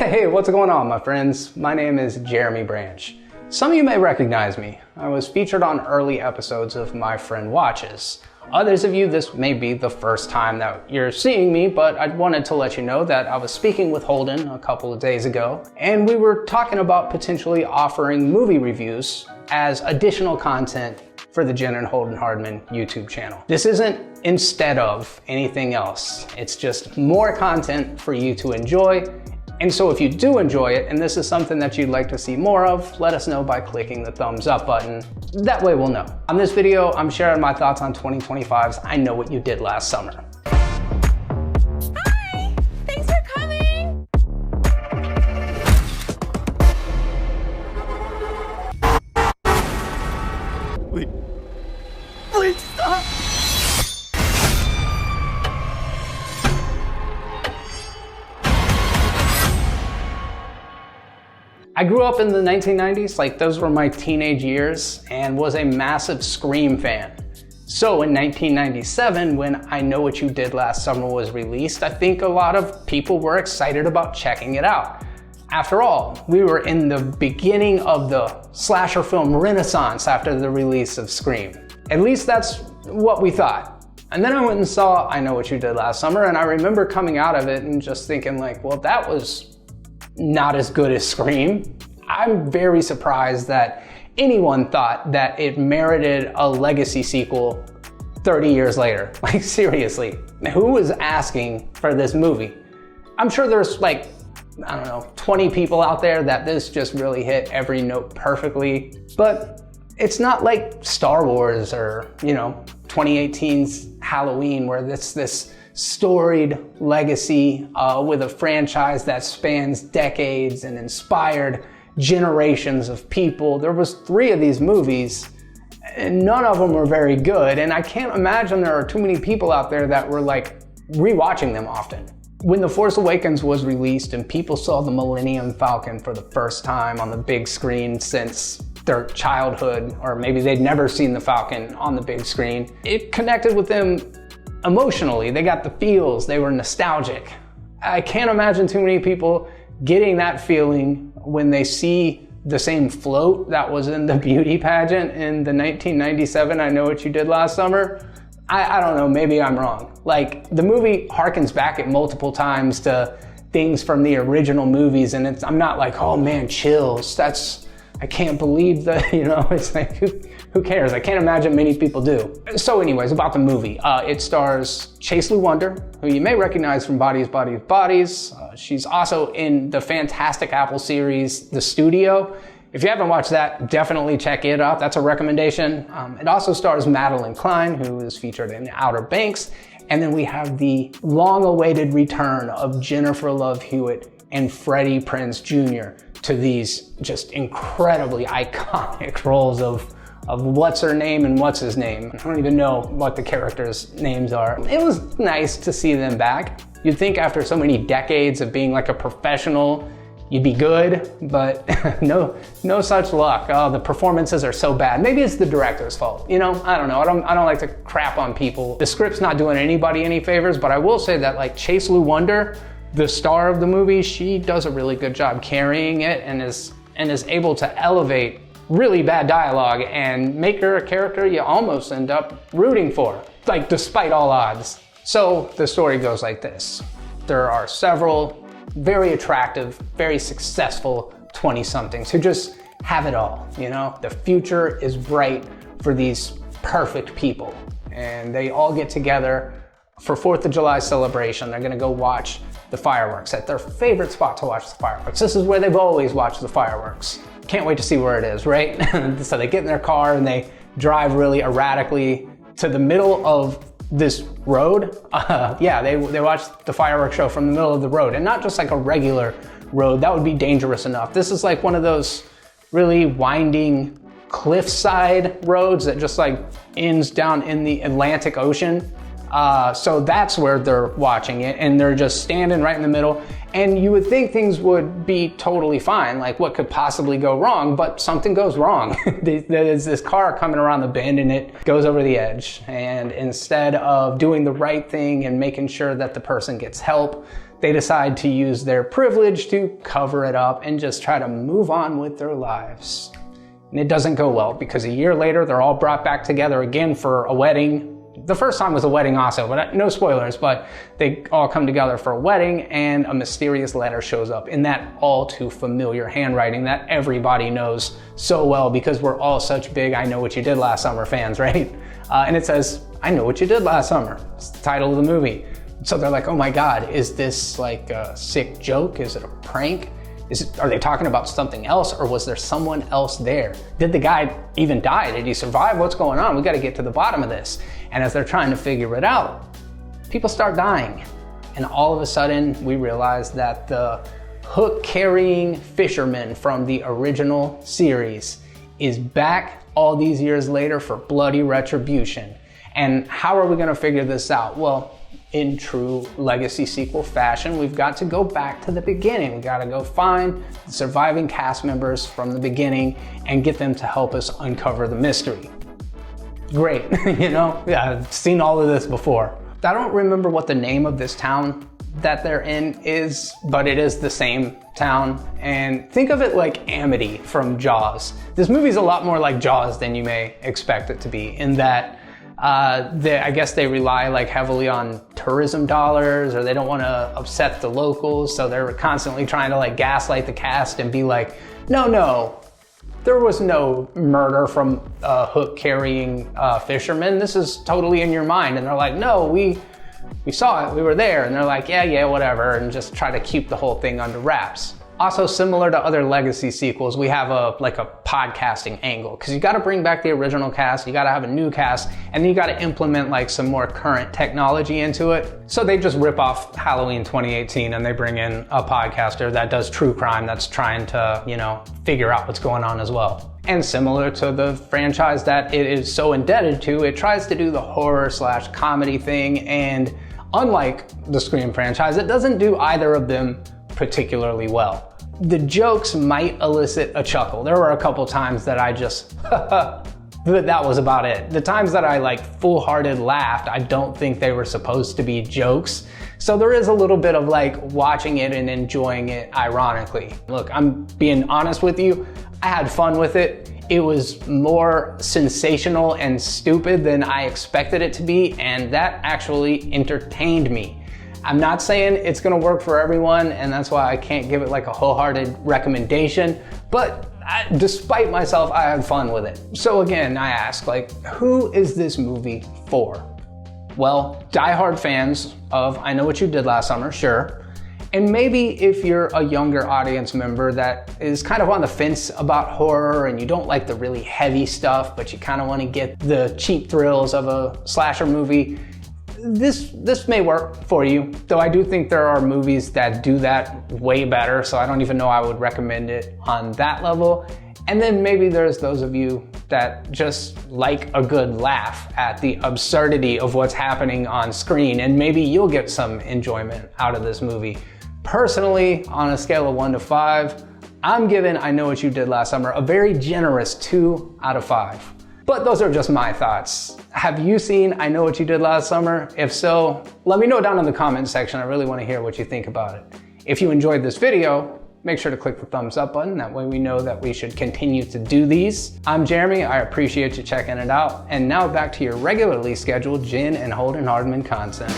Hey, what's going on, my friends? My name is Jeremy Branch. Some of you may recognize me. I was featured on early episodes of My Friend Watches. Others of you, this may be the first time that you're seeing me, but I wanted to let you know that I was speaking with Holden a couple of days ago, and we were talking about potentially offering movie reviews as additional content for the Jen and Holden Hardman YouTube channel. This isn't instead of anything else. It's just more content for you to enjoy. And so if you do enjoy it, and this is something that you'd like to see more of, let us know by clicking the thumbs up button. That way we'll know. On this video, I'm sharing my thoughts on 2025's I Know What You Did Last Summer. Hi! Thanks for coming! Wait, stop! I grew up in the 1990s, like those were my teenage years, and was a massive Scream fan. So in 1997, when I Know What You Did Last Summer was released, I think a lot of people were excited about checking it out. After all, we were in the beginning of the slasher film renaissance after the release of Scream. At least that's what we thought. And then I went and saw I Know What You Did Last Summer, and I remember coming out of it and just thinking like, well, that was not as good as Scream. I'm very surprised that anyone thought that it merited a legacy sequel 30 years later. Like seriously, who was asking for this movie? I'm sure there's like, I don't know, 20 people out there that this just really hit every note perfectly, but it's not like Star Wars or, 2018's Halloween where this storied legacy with a franchise that spans decades and inspired generations of people. There was 3 of these movies and none of them were very good, and I can't imagine there are too many people out there that were like rewatching them often. When The Force Awakens was released and people saw the Millennium Falcon for the first time on the big screen since their childhood, or maybe they'd never seen the Falcon on the big screen, it connected with them emotionally. They got the feels, they were nostalgic. I can't imagine too many people getting that feeling when they see the same float that was in the beauty pageant in the 1997 I Know What You Did Last Summer. I don't know, maybe I'm wrong. Like, the movie harkens back at multiple times to things from the original movies, and I'm not like, oh man, chills. I can't believe that, it's like, who cares? I can't imagine many people do. So anyways, about the movie. It stars Chase Lou Wonder, who you may recognize from Bodies, Bodies, Bodies. She's also in the Fantastic Apple series, The Studio. If you haven't watched that, definitely check it out. That's a recommendation. It also stars Madeline Klein, who is featured in Outer Banks. And then we have the long-awaited return of Jennifer Love Hewitt and Freddie Prinze Jr. to these just incredibly iconic roles of what's her name and what's his name. I don't even know what the characters' names are. It was nice to see them back. You'd think after so many decades of being like a professional, you'd be good, but no such luck. Oh, the performances are so bad. Maybe it's the director's fault. I don't know. I don't like to crap on people. The script's not doing anybody any favors, but I will say that like Chase Lou Wonder, the star of the movie, she does a really good job carrying it and is able to elevate really bad dialogue and make her a character you almost end up rooting for, like despite all odds. So the story goes like this. There are several very attractive, very successful 20-somethings who just have it all, The future is bright for these perfect people. And they all get together for 4th of July celebration. They're gonna go watch the fireworks at their favorite spot to watch the fireworks. This is where they've always watched the fireworks. Can't wait to see where it is, right? So they get in their car and they drive really erratically to the middle of this road. They watch the fireworks show from the middle of the road, and not just like a regular road. That would be dangerous enough. This is like one of those really winding cliffside roads that just like ends down in the Atlantic Ocean. So that's where they're watching it, and they're just standing right in the middle. And you would think things would be totally fine, like what could possibly go wrong, but something goes wrong. There's this car coming around the bend and it goes over the edge. And instead of doing the right thing and making sure that the person gets help, they decide to use their privilege to cover it up and just try to move on with their lives. And it doesn't go well, because a year later, they're all brought back together again for a wedding. The first time was a wedding also, but no spoilers, but they all come together for a wedding, and a mysterious letter shows up in that all too familiar handwriting that everybody knows so well, because we're all such big I Know What You Did Last Summer fans, right? And it says, I know what you did last summer. It's the title of the movie. So they're like, oh my God, is this like a sick joke? Is it a prank? Are they talking about something else, or was there someone else there? Did the guy even die? Did he survive? What's going on? We got to get to the bottom of this. And as they're trying to figure it out, people start dying. And all of a sudden, we realize that the hook-carrying fisherman from the original series is back all these years later for bloody retribution. And how are we going to figure this out? Well, in true legacy sequel fashion, we've got to go back to the beginning. We got to go find the surviving cast members from the beginning and get them to help us uncover the mystery. Great, you know, yeah, I've seen all of this before. I don't remember what the name of this town that they're in is, but it is the same town. And think of it like Amity from Jaws. This movie's a lot more like Jaws than you may expect it to be, in that I guess they rely like heavily on tourism dollars, or they don't want to upset the locals, so they're constantly trying to like gaslight the cast and be like, no, there was no murder from a hook-carrying fisherman. This is totally in your mind. And they're like, no, we saw it, we were there. And they're like, yeah, whatever, and just try to keep the whole thing under wraps. Also, similar to other legacy sequels, we have a podcasting angle, because you got to bring back the original cast, you got to have a new cast, and then you got to implement like some more current technology into it. So they just rip off Halloween 2018 and they bring in a podcaster that does true crime, that's trying to, you know, figure out what's going on as well. And similar to the franchise that it is so indebted to, it tries to do the horror/comedy thing, and unlike the Scream franchise, it doesn't do either of them particularly well. The jokes might elicit a chuckle. There were a couple times that I just, but that was about it. The times that I like full-hearted laughed, I don't think they were supposed to be jokes. So there is a little bit of like watching it and enjoying it ironically. Look, I'm being honest with you, I had fun with it. It was more sensational and stupid than I expected it to be, and that actually entertained me. I'm not saying it's gonna work for everyone, and that's why I can't give it like a wholehearted recommendation, but despite myself, I had fun with it. So again, I ask, like, who is this movie for? Well, diehard fans of I Know What You Did Last Summer, sure. And maybe if you're a younger audience member that is kind of on the fence about horror and you don't like the really heavy stuff, but you kind of want to get the cheap thrills of a slasher movie, this may work for you, though I do think there are movies that do that way better, so I don't even know I would recommend it on that level. And then maybe there's those of you that just like a good laugh at the absurdity of what's happening on screen, and maybe you'll get some enjoyment out of this movie. Personally, on a scale of 1 to 5, I'm giving I Know What You Did Last Summer a very generous 2 out of 5. But those are just my thoughts. Have you seen I Know What You Did Last Summer? If so, let me know down in the comments section. I really want to hear what you think about it. If you enjoyed this video, make sure to click the thumbs up button. That way we know that we should continue to do these. I'm Jeremy. I appreciate you checking it out. And now back to your regularly scheduled Jen and Holden Hardman content.